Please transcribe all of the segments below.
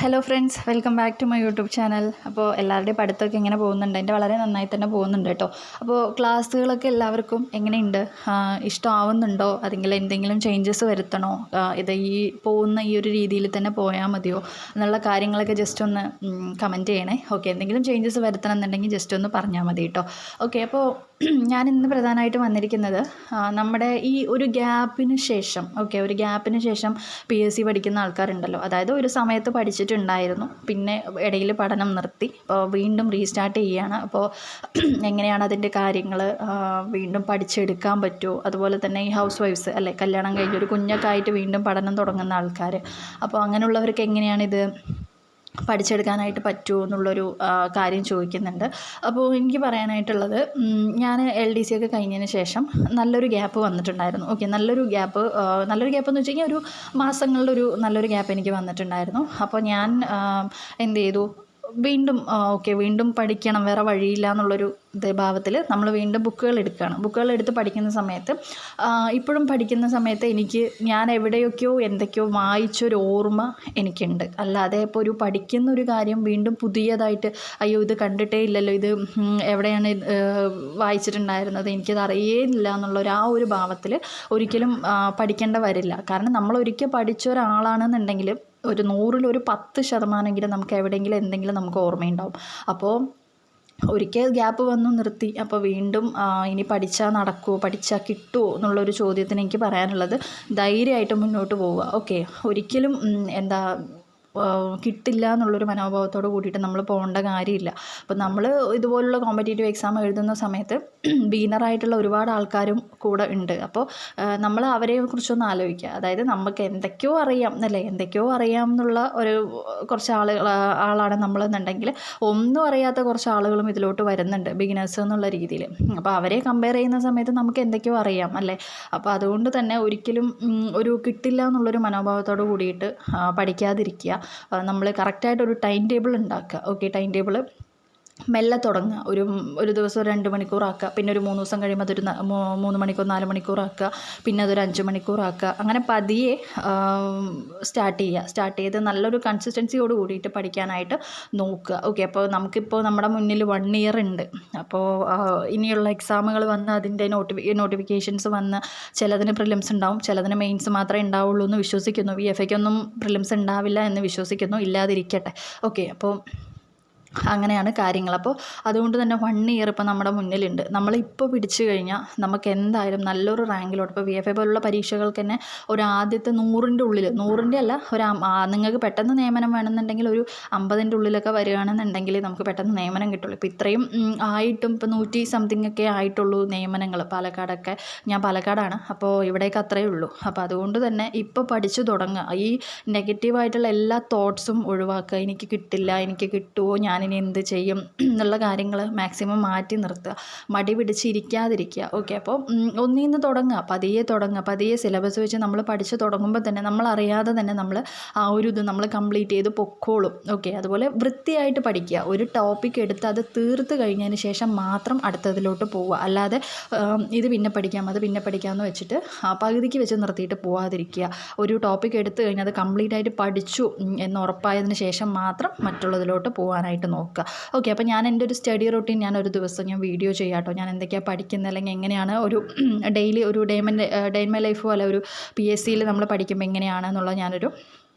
Hello friends, welcome back to my YouTube channel. അപ്പോൾ എല്ലാവരുടെയും പഠിത്തമൊക്കെ എങ്ങനെ പോകുന്നുണ്ട്? എൻ്റെ വളരെ നന്നായി തന്നെ പോകുന്നുണ്ട് കേട്ടോ. അപ്പോൾ ക്ലാസ്സുകളൊക്കെ എല്ലാവർക്കും എങ്ങനെയുണ്ട്? ഇഷ്ടമാവുന്നുണ്ടോ? അല്ലെങ്കിൽ എന്തെങ്കിലും ചേഞ്ചസ് വരുത്തണോ? ഇത് ഈ പോകുന്ന ഈ ഒരു രീതിയിൽ തന്നെ പോയാൽ മതിയോ എന്നുള്ള കാര്യങ്ങളൊക്കെ ജസ്റ്റ് ഒന്ന് കമൻറ്റ് ചെയ്യണേ. ഓക്കെ, എന്തെങ്കിലും ചേഞ്ചസ് വരുത്തണം എന്നുണ്ടെങ്കിൽ ജസ്റ്റ് ഒന്ന് പറഞ്ഞാൽ മതി കേട്ടോ. ഓക്കെ, അപ്പോൾ ഞാൻ ഇന്ന് പ്രധാനമായിട്ട് വന്നിരിക്കുന്നത് നമ്മുടെ ഈ ഒരു ഗ്യാപ്പിന് ശേഷം ഒരു ഗ്യാപ്പിന് ശേഷം PSC പഠിക്കുന്ന ആൾക്കാരുണ്ടല്ലോ. അതായത് ഒരു സമയത്ത് പഠിച്ചിട്ടുണ്ടായിരുന്നു, പിന്നെ ഇടയിൽ പഠനം നിർത്തി, അപ്പോൾ വീണ്ടും റീസ്റ്റാർട്ട് ചെയ്യുകയാണ്. അപ്പോൾ എങ്ങനെയാണ് അതിൻ്റെ കാര്യങ്ങൾ, വീണ്ടും പഠിച്ചെടുക്കാൻ പറ്റുമോ? അതുപോലെ തന്നെ ഈ ഹൗസ് വൈഫ്സ് അല്ലേ, കല്യാണം കഴിഞ്ഞ് ഒരു കുഞ്ഞൊക്കെ ആയിട്ട് വീണ്ടും പഠനം തുടങ്ങുന്ന ആൾക്കാർ, അപ്പോൾ അങ്ങനെയുള്ളവർക്ക് എങ്ങനെയാണിത് പഠിച്ചെടുക്കാനായിട്ട് പറ്റുമോ എന്നുള്ളൊരു കാര്യം ചോദിക്കുന്നുണ്ട്. അപ്പോൾ എനിക്ക് പറയാനായിട്ടുള്ളത്, ഞാൻ LDC ഒക്കെ കഴിഞ്ഞതിന് ശേഷം നല്ലൊരു ഗ്യാപ്പ് വന്നിട്ടുണ്ടായിരുന്നു. നല്ലൊരു ഗ്യാപ്പ് എന്ന് വെച്ച് കഴിഞ്ഞാൽ ഒരു മാസങ്ങളുടെ ഒരു നല്ലൊരു ഗ്യാപ്പ് എനിക്ക് വന്നിട്ടുണ്ടായിരുന്നു. അപ്പോൾ ഞാൻ എന്ത് ചെയ്തു, വീണ്ടും പഠിക്കണം, വേറെ വഴിയില്ല എന്നുള്ളൊരു ഭാവത്തിൽ നമ്മൾ വീണ്ടും ബുക്കുകൾ എടുത്ത് പഠിക്കുന്ന സമയത്ത്, ഇപ്പോഴും പഠിക്കുന്ന സമയത്ത് ഞാൻ എവിടെയൊക്കെയോ എന്തൊക്കെയോ വായിച്ചൊരു ഓർമ്മ എനിക്കുണ്ട്. അല്ലാതെ ഇപ്പോൾ ഒരു പഠിക്കുന്ന ഒരു കാര്യം വീണ്ടും പുതിയതായിട്ട് അയ്യോ ഇത് കണ്ടിട്ടേ ഇല്ലല്ലോ, ഇത് എവിടെയാണ് വായിച്ചിട്ടുണ്ടായിരുന്നത്, എനിക്കത് അറിയേയില്ല എന്നുള്ളൊരു ആ ഒരു ഭാവത്തിൽ ഒരിക്കലും പഠിക്കേണ്ട വരില്ല. കാരണം നമ്മൾ ഒരിക്കൽ പഠിച്ച ഒരാളാണെന്നുണ്ടെങ്കിൽ ഒരു 100ൽ ഒരു 10% നമുക്ക് എവിടെയെങ്കിലും എന്തെങ്കിലും നമുക്ക് ഓർമ്മയുണ്ടാവും. അപ്പോൾ ഒരിക്കൽ ഗ്യാപ്പ് വന്നു, നിർത്തി. അപ്പോൾ വീണ്ടും ഇനി പഠിച്ചാൽ നടക്കുമോ, പഠിച്ചാൽ കിട്ടുമോ എന്നുള്ളൊരു ചോദ്യത്തിന് എനിക്ക് പറയാനുള്ളത്, ധൈര്യമായിട്ട് മുന്നോട്ട് പോവുക. ഒരിക്കലും കിട്ടില്ല എന്നുള്ളൊരു മനോഭാവത്തോട് കൂടിയിട്ട് നമ്മൾ പോകേണ്ട കാര്യമില്ല. അപ്പോൾ നമ്മൾ ഇതുപോലുള്ള കോമ്പറ്റേറ്റീവ് എക്സാം എഴുതുന്ന സമയത്ത് ബീനറായിട്ടുള്ള ഒരുപാട് ആൾക്കാരും കൂടെ ഉണ്ട്. അപ്പോൾ നമ്മൾ അവരെ കുറിച്ചൊന്ന് ആലോചിക്കുക. അതായത് നമുക്ക് എന്തൊക്കെയോ അറിയാം എന്നുള്ള ഒരു കുറച്ച് ആളാണ് നമ്മളെന്നുണ്ടെങ്കിൽ, ഒന്നും അറിയാത്ത കുറച്ച് ആളുകളും ഇതിലോട്ട് വരുന്നുണ്ട്, ബിഗിനേഴ്സ് എന്നുള്ള രീതിയിൽ. അപ്പോൾ അവരെ കമ്പയർ ചെയ്യുന്ന സമയത്ത് നമുക്ക് എന്തൊക്കെയോ അറിയാം അല്ലേ. അപ്പോൾ അതുകൊണ്ട് തന്നെ ഒരിക്കലും ഒരു കിട്ടില്ല എന്നുള്ളൊരു മനോഭാവത്തോട് കൂടിയിട്ട് പഠിക്കാതിരിക്കുക. നമ്മൾ കറക്റ്റായിട്ടൊരു ടൈം ടേബിൾ ഉണ്ടാക്കുക. ടൈം ടേബിൾ മെല്ലെ തുടങ്ങുക. ഒരു ദിവസം 2 മണിക്കൂറാക്കുക, പിന്നെ ഒരു 3 ദിവസം കഴിയുമ്പോൾ അതൊരു 3 മണിക്കൂർ 4 മണിക്കൂറാക്കുക, പിന്നെ അതൊരു 5 മണിക്കൂറാക്കുക. അങ്ങനെ പതിയെ സ്റ്റാർട്ട് ചെയ്ത് നല്ലൊരു കൺസിസ്റ്റൻസിയോട് കൂടിയിട്ട് പഠിക്കാനായിട്ട് നോക്കുക. അപ്പോൾ നമുക്കിപ്പോൾ നമ്മുടെ മുന്നിൽ 1 ഇയർ ഉണ്ട്. അപ്പോൾ ഇനിയുള്ള എക്സാമുകൾ വന്ന് അതിൻ്റെ നോട്ടിഫിക്കേഷൻസ് വന്ന്, ചിലതിന് പ്രിലിംസ് ഉണ്ടാവും, ചിലതിന് മെയിൻസ് മാത്രമേ ഉണ്ടാവുള്ളൂ എന്ന് വിശ്വസിക്കുന്നു. VFAക്കൊന്നും പ്രിലിംസ് ഉണ്ടാവില്ല എന്ന് വിശ്വസിക്കുന്നു, ഇല്ലാതിരിക്കട്ടെ. അപ്പോൾ അങ്ങനെയാണ് കാര്യങ്ങൾ. അപ്പോൾ അതുകൊണ്ട് തന്നെ 1 ഇയർ ഇപ്പോൾ നമ്മുടെ മുന്നിലുണ്ട്. നമ്മളിപ്പോൾ പിടിച്ചു കഴിഞ്ഞാൽ നമുക്ക് എന്തായാലും നല്ലൊരു റാങ്കിലോട്ട്, ഇപ്പോൾ VFA പോലുള്ള പരീക്ഷകൾക്ക് തന്നെ ഒരു ആദ്യത്തെ 100ൻ്റെ ഉള്ളിൽ, 100ൻ്റെ അല്ല, നിങ്ങൾക്ക് പെട്ടെന്ന് നിയമനം വേണമെന്നുണ്ടെങ്കിൽ ഒരു 50ൻ്റെ ഉള്ളിലൊക്കെ വരികയാണെന്നുണ്ടെങ്കിൽ നമുക്ക് പെട്ടെന്ന് നിയമനം കിട്ടുള്ളൂ. ഇപ്പോൾ ഇത്രയും ആയിട്ടും ഇപ്പോൾ 100 സംതിങ് ഒക്കെ ആയിട്ടുള്ളൂ നിയമനങ്ങൾ. പാലക്കാടൊക്കെ, ഞാൻ പാലക്കാടാണ്, അപ്പോൾ ഇവിടേക്ക് അത്രയേ ഉള്ളൂ. അപ്പോൾ അതുകൊണ്ട് തന്നെ ഇപ്പോൾ പഠിച്ചു തുടങ്ങുക. ഈ നെഗറ്റീവായിട്ടുള്ള എല്ലാ തോട്ട്സും ഒഴിവാക്കുക. എനിക്ക് കിട്ടില്ല, എനിക്ക് കിട്ടുമോ, ഞാനിനി എന്ത് ചെയ്യും എന്നുള്ള കാര്യങ്ങൾ മാക്സിമം മാറ്റി നിർത്തുക. മടി പിടിച്ചിരിക്കാതിരിക്കുക. അപ്പോൾ ഒന്നിൽ നിന്ന് തുടങ്ങുക, പതിയെ സിലബസ് വെച്ച് നമ്മൾ പഠിച്ച് തുടങ്ങുമ്പോൾ തന്നെ നമ്മളറിയാതെ തന്നെ നമ്മൾ ആ ഒരു ഇത് നമ്മൾ കംപ്ലീറ്റ് ചെയ്ത് പൊക്കോളും. അതുപോലെ വൃത്തിയായിട്ട് പഠിക്കുക. ഒരു ടോപ്പിക് എടുത്ത് അത് തീർത്ത് കഴിഞ്ഞതിന് ശേഷം മാത്രം അടുത്തതിലോട്ട് പോവുക. അല്ലാതെ ഇത് പിന്നെ പഠിക്കാം, അത് പിന്നെ പഠിക്കാമെന്ന് വെച്ചിട്ട് പകുതിക്ക് വെച്ച് നിർത്തിയിട്ട് പോവാതിരിക്കുക. ഒരു ടോപ്പിക് എടുത്തു കഴിഞ്ഞാൽ അത് കംപ്ലീറ്റ് ആയിട്ട് പഠിച്ചു എന്ന് ഉറപ്പായതിന് ശേഷം മാത്രം മറ്റുള്ളതിലോട്ട് പോകാനായിട്ട് നോക്കുക. അപ്പോൾ ഞാൻ എൻ്റെ ഒരു സ്റ്റഡി റൊട്ടീൻ ഞാൻ ഒരു ദിവസം വീഡിയോ ചെയ്യാം കേട്ടോ. ഞാൻ എന്തൊക്കെയാണ് പഠിക്കുന്നത്, അല്ലെങ്കിൽ എങ്ങനെയാണ് ഒരു ഡെയിലി ഒരു ഡേ ഇൻ മൈ ലൈഫ് പോലെ ഒരു PSCയിൽ നമ്മൾ പഠിക്കുമ്പോൾ എങ്ങനെയാണെന്നുള്ളത് ഞാനൊരു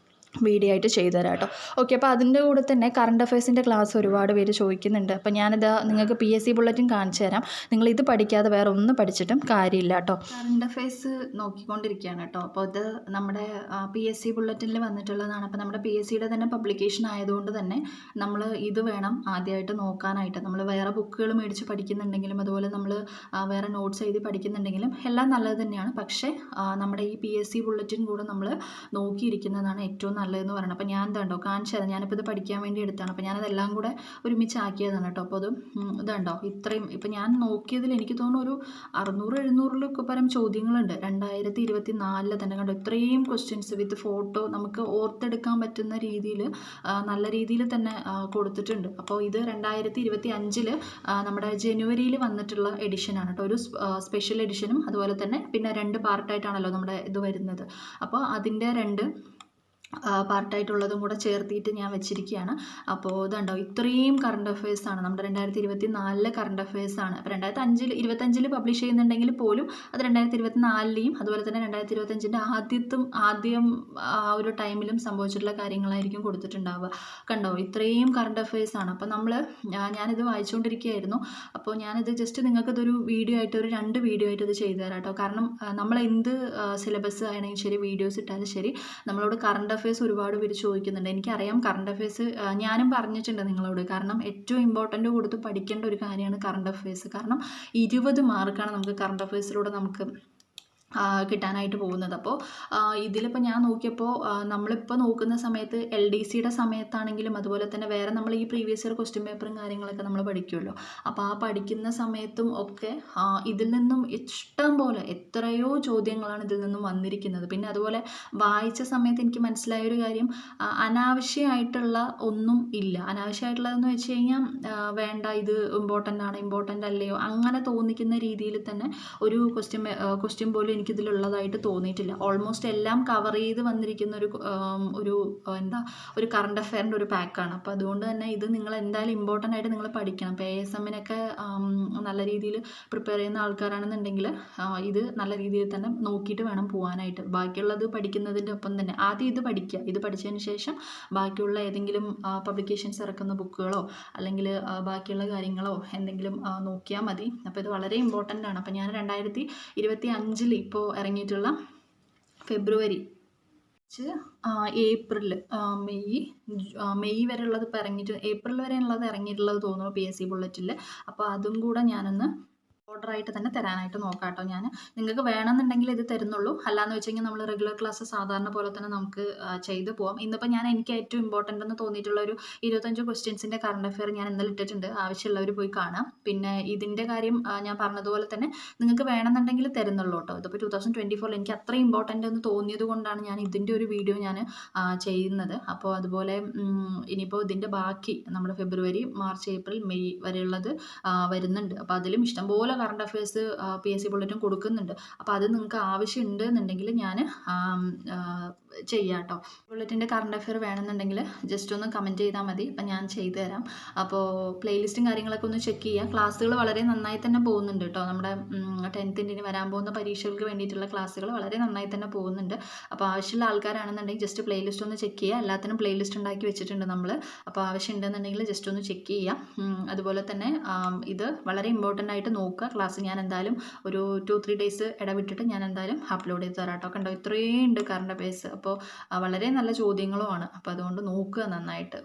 വീഡിയോ ആയിട്ട് ചെയ്തു തരാം കേട്ടോ. അപ്പോൾ അതിൻ്റെ കൂടെ തന്നെ കറണ്ട് അഫയേഴ്സിൻ്റെ ക്ലാസ് ഒരുപാട് പേര് ചോദിക്കുന്നുണ്ട്. അപ്പോൾ ഞാനിത് നിങ്ങൾക്ക് PSC ബുള്ളറ്റിൻ കാണിച്ചു തരാം. നിങ്ങളിത് പഠിക്കാതെ വേറെ ഒന്നും പഠിച്ചിട്ടും കാര്യമില്ല കേട്ടോ. കറണ്ട് അഫയേഴ്സ് നോക്കിക്കൊണ്ടിരിക്കുകയാണ് കേട്ടോ. അപ്പോൾ ഇത് നമ്മുടെ PSC ബുള്ളറ്റിനിൽ വന്നിട്ടുള്ളതാണ്. അപ്പോൾ നമ്മുടെ PSCയുടെ തന്നെ പബ്ലിക്കേഷൻ ആയതുകൊണ്ട് തന്നെ നമ്മൾ ഇത് വേണം ആദ്യമായിട്ട് നോക്കാനായിട്ട്. നമ്മൾ വേറെ ബുക്കുകൾ മേടിച്ച് പഠിക്കുന്നുണ്ടെങ്കിലും, അതുപോലെ നമ്മൾ വേറെ നോട്ട്സ് എഴുതി പഠിക്കുന്നുണ്ടെങ്കിലും എല്ലാം നല്ലത് തന്നെയാണ്. പക്ഷേ നമ്മുടെ ഈ PSC ബുള്ളറ്റിൻ കൂടെ നമ്മൾ നോക്കിയിരിക്കുന്നതാണ് ഏറ്റവും നല്ലതെന്ന് പറയണം. അപ്പോൾ ഞാൻ ഇതുണ്ടോ കാണിച്ചു തരാം. ഞാനിപ്പോൾ ഇത് പഠിക്കാൻ വേണ്ടി എടുത്താണ്. അപ്പോൾ ഞാനതെല്ലാം കൂടെ ഒരുമിച്ച് ആക്കിയതാണ് കേട്ടോ. അപ്പോൾ ഇതുണ്ടോ ഇത്രയും, ഇപ്പോൾ ഞാൻ നോക്കിയതിൽ എനിക്ക് തോന്നുന്നു ഒരു 600-700 പരം ചോദ്യങ്ങളുണ്ട് 2024 തന്നെ. കണ്ടോ, ഇത്രയും ക്വസ്റ്റ്യൻസ് വിത്ത് ഫോട്ടോ നമുക്ക് ഓർത്തെടുക്കാൻ പറ്റുന്ന രീതിയിൽ നല്ല രീതിയിൽ തന്നെ കൊടുത്തിട്ടുണ്ട്. അപ്പോൾ ഇത് 2025 നമ്മുടെ ജനുവരിയിൽ വന്നിട്ടുള്ള എഡിഷനാണ് കേട്ടോ. ഒരു സ്പെഷ്യൽ എഡിഷനും അതുപോലെ തന്നെ പിന്നെ 2 പാർട്ടായിട്ടാണല്ലോ നമ്മുടെ ഇത് വരുന്നത്. അപ്പോൾ അതിൻ്റെ 2 പാർട്ടായിട്ടുള്ളതും കൂടെ ചേർത്തിട്ട് ഞാൻ വെച്ചിരിക്കുകയാണ്. അപ്പോൾ ഇതുണ്ടോ, ഇത്രയും കറണ്ട് അഫയേഴ്സാണ് നമ്മുടെ 2024 കറണ്ട് അഫയേഴ്സാണ്. അപ്പോൾ 2025 പബ്ലിഷ് ചെയ്യുന്നുണ്ടെങ്കിൽ പോലും അത് 2024 അതുപോലെ തന്നെ 2025 ആദ്യം ആ ഒരു ടൈമിലും സംഭവിച്ചിട്ടുള്ള കാര്യങ്ങളായിരിക്കും കൊടുത്തിട്ടുണ്ടാവുക. കണ്ടോ, ഇത്രയും കറണ്ട് അഫയേഴ്സാണ്. അപ്പോൾ ഞാനിത് വായിച്ചുകൊണ്ടിരിക്കുകയായിരുന്നു. അപ്പോൾ ഞാനിത് ജസ്റ്റ് നിങ്ങൾക്കിതൊരു വീഡിയോ ആയിട്ട്, ഒരു 2 വീഡിയോ ആയിട്ട് ഇത് ചെയ്തു തരാം കേട്ടോ. കാരണം നമ്മൾ എന്ത് സിലബസ് ആണെങ്കിൽ ശരി, വീഡിയോസ് ഇട്ടാലും ശരി, നമ്മളോട് കറണ്ട് അഫയേഴ്സ് ഒരുപാട് പേര് ചോദിക്കുന്നുണ്ട്. എനിക്കറിയാം കറണ്ട് അഫയേഴ്സ് ഞാനും പറഞ്ഞിട്ടുണ്ട് നിങ്ങളോട്. കാരണം ഏറ്റവും ഇമ്പോർട്ടൻ്റ് കൊടുത്ത് പഠിക്കേണ്ട ഒരു കാര്യമാണ് കറണ്ട് അഫയേഴ്സ്. കാരണം 20 മാർക്കാണ് നമുക്ക് കറണ്ട് അഫയേഴ്സിലൂടെ നമുക്ക് കിട്ടാനായിട്ട് പോകുന്നത്. അപ്പോൾ ഇതിലിപ്പോൾ ഞാൻ നോക്കിയപ്പോൾ നമ്മളിപ്പോൾ നോക്കുന്ന സമയത്ത് LDCയുടെ സമയത്താണെങ്കിലും അതുപോലെ തന്നെ വേറെ നമ്മൾ ഈ പ്രീവിയസ് ഇയർ ക്വസ്റ്റ്യൻ പേപ്പറും കാര്യങ്ങളൊക്കെ നമ്മൾ പഠിക്കുമല്ലോ. അപ്പോൾ ആ പഠിക്കുന്ന സമയത്തും ഒക്കെ ഇതിൽ നിന്നും ഇഷ്ടം പോലെ എത്രയോ ചോദ്യങ്ങളാണ് ഇതിൽ നിന്നും വന്നിരിക്കുന്നത്. പിന്നെ അതുപോലെ വായിച്ച സമയത്ത് എനിക്ക് മനസ്സിലായൊരു കാര്യം, അനാവശ്യമായിട്ടുള്ള ഒന്നും ഇല്ല. അനാവശ്യമായിട്ടുള്ളതെന്ന് വെച്ച് കഴിഞ്ഞാൽ വേണ്ട, ഇത് ഇമ്പോർട്ടൻ്റ് അല്ലയോ അങ്ങനെ തോന്നിക്കുന്ന രീതിയിൽ തന്നെ ഒരു ക്വസ്റ്റ്യൻ പോലും എനിക്കിതിലുള്ളതായിട്ട് തോന്നിയിട്ടില്ല. ഓൾമോസ്റ്റ് എല്ലാം കവർ ചെയ്ത് വന്നിരിക്കുന്ന ഒരു കറണ്ട് അഫെയറിൻ്റെ ഒരു പാക്കാണ്. അപ്പോൾ അതുകൊണ്ട് തന്നെ ഇത് നിങ്ങൾ എന്തായാലും ഇമ്പോർട്ടൻ്റ് ആയിട്ട് നിങ്ങൾ പഠിക്കണം. ഇപ്പോൾ ASMനൊക്കെ നല്ല രീതിയിൽ പ്രിപ്പയർ ചെയ്യുന്ന ആൾക്കാരാണെന്നുണ്ടെങ്കിൽ ഇത് നല്ല രീതിയിൽ തന്നെ നോക്കിയിട്ട് വേണം പോകാനായിട്ട്. ബാക്കിയുള്ളത് പഠിക്കുന്നതിൻ്റെ ഒപ്പം തന്നെ ആദ്യം ഇത് പഠിക്കുക. ഇത് പഠിച്ചതിന് ശേഷം ബാക്കിയുള്ള ഏതെങ്കിലും പബ്ലിക്കേഷൻസ് ഇറക്കുന്ന ബുക്കുകളോ അല്ലെങ്കിൽ ബാക്കിയുള്ള കാര്യങ്ങളോ എന്തെങ്കിലും നോക്കിയാൽ മതി. അപ്പോൾ ഇത് വളരെ ഇമ്പോർട്ടൻ്റ് ആണ്. അപ്പോൾ ഞാൻ 2025 ഇപ്പോൾ ഇറങ്ങിയിട്ടുള്ള ഫെബ്രുവരി, ഏപ്രിൽ, മെയ് വരെ ഉള്ളത് ഇപ്പോൾ ഇറങ്ങിയിട്ട്, ഏപ്രിൽ വരെ ഉള്ളത് ഇറങ്ങിയിട്ടുള്ളത് തോന്നുന്നു PSC ബുള്ളറ്റിൽ. അപ്പോൾ അതും കൂടെ ഞാനൊന്ന് ഓർഡറായിട്ട് തന്നെ തരാനായിട്ട് നോക്കാം കേട്ടോ. ഞാൻ നിങ്ങൾക്ക് വേണമെന്നുണ്ടെങ്കിൽ ഇത് തരുന്നുള്ളൂ. അല്ലാന്ന് വെച്ച് കഴിഞ്ഞാൽ നമ്മൾ റെഗുലർ ക്ലാസ് സാധാരണ പോലെ തന്നെ നമുക്ക് ചെയ്ത് പോകാം. ഇന്നിപ്പോൾ എനിക്ക് ഏറ്റവും ഇമ്പോർട്ടൻ്റ് എന്ന് തോന്നിയിട്ടുള്ള ഒരു 25 ക്വസ്റ്റ്യൻസിൻ്റെ കറണ്ട് അഫെയർ ഞാൻ ഇന്നലെ ഇട്ടിട്ടുണ്ട്. ആവശ്യമുള്ളവർ പോയി കാണാം. പിന്നെ ഇതിൻ്റെ കാര്യം ഞാൻ പറഞ്ഞതുപോലെ തന്നെ നിങ്ങൾക്ക് വേണമെന്നുണ്ടെങ്കിൽ തരുന്നുള്ളൂ കേട്ടോ. ഇതിപ്പോൾ 2024 എനിക്ക് അത്ര ഇമ്പോർട്ടൻ്റ് എന്ന് തോന്നിയത് കൊണ്ടാണ് ഞാൻ ഇതിൻ്റെ ഒരു വീഡിയോ ഞാൻ ചെയ്യുന്നത്. അപ്പോൾ അതുപോലെ ഇനിയിപ്പോൾ ഇതിൻ്റെ ബാക്കി നമ്മുടെ ഫെബ്രുവരി, മാർച്ച്, ഏപ്രിൽ, മെയ് വരെയുള്ളത് വരുന്നുണ്ട്. അപ്പോൾ അതിലും ഇഷ്ടംപോലെ കറണ്ട് അഫയേഴ്സ് PSC ബുള്ളറ്റും കൊടുക്കുന്നുണ്ട്. അപ്പോൾ അത് നിങ്ങൾക്ക് ആവശ്യമുണ്ട് എന്നുണ്ടെങ്കിൽ ഞാൻ ചെയ്യാം കേട്ടോ. ബുള്ളറ്റിൻ്റെ കറണ്ട് അഫെയർ വേണമെന്നുണ്ടെങ്കിൽ ജസ്റ്റ് ഒന്ന് കമൻറ്റ് ചെയ്താൽ മതി. അപ്പം ഞാൻ ചെയ്തു തരാം. അപ്പോൾ പ്ലേലിസ്റ്റും കാര്യങ്ങളൊക്കെ ഒന്ന് ചെക്ക് ചെയ്യുക. ക്ലാസ്സുകൾ വളരെ നന്നായി തന്നെ പോകുന്നുണ്ട് കേട്ടോ. നമ്മുടെ 10th വരാൻ പോകുന്ന പരീക്ഷകൾക്ക് വേണ്ടിയിട്ടുള്ള ക്ലാസ്സുകൾ വളരെ നന്നായി തന്നെ പോകുന്നുണ്ട്. അപ്പോൾ ആവശ്യമുള്ള ആൾക്കാരാണെന്നുണ്ടെങ്കിൽ ജസ്റ്റ് പ്ലേലിസ്റ്റ് ഒന്ന് ചെക്ക് ചെയ്യുക. എല്ലാത്തിനും പ്ലേലിസ്റ്റ് ഉണ്ടാക്കി വെച്ചിട്ടുണ്ട് നമ്മൾ. അപ്പോൾ ആവശ്യമുണ്ടെന്നുണ്ടെങ്കിൽ ജസ്റ്റ് ഒന്ന് ചെക്ക് ചെയ്യുക. അതുപോലെ തന്നെ ഇത് വളരെ ഇമ്പോർട്ടൻ്റ് ആയിട്ട് നോക്കുക. ക്ലാസ് ഞാൻ എന്തായാലും ഒരു 2-3 ഡേയ്സ് ഇടവിട്ടിട്ട് ഞാൻ എന്തായാലും അപ്ലോഡ് ചെയ്ത് തരാം കേട്ടോ. കണ്ടോ, ഇത്രയും ഉണ്ട് കറണ്ട് അഫയേഴ്സ്. അപ്പോൾ വളരെ നല്ല ചോദ്യങ്ങളുമാണ്. അപ്പോൾ അതുകൊണ്ട് നോക്കുക നന്നായിട്ട്.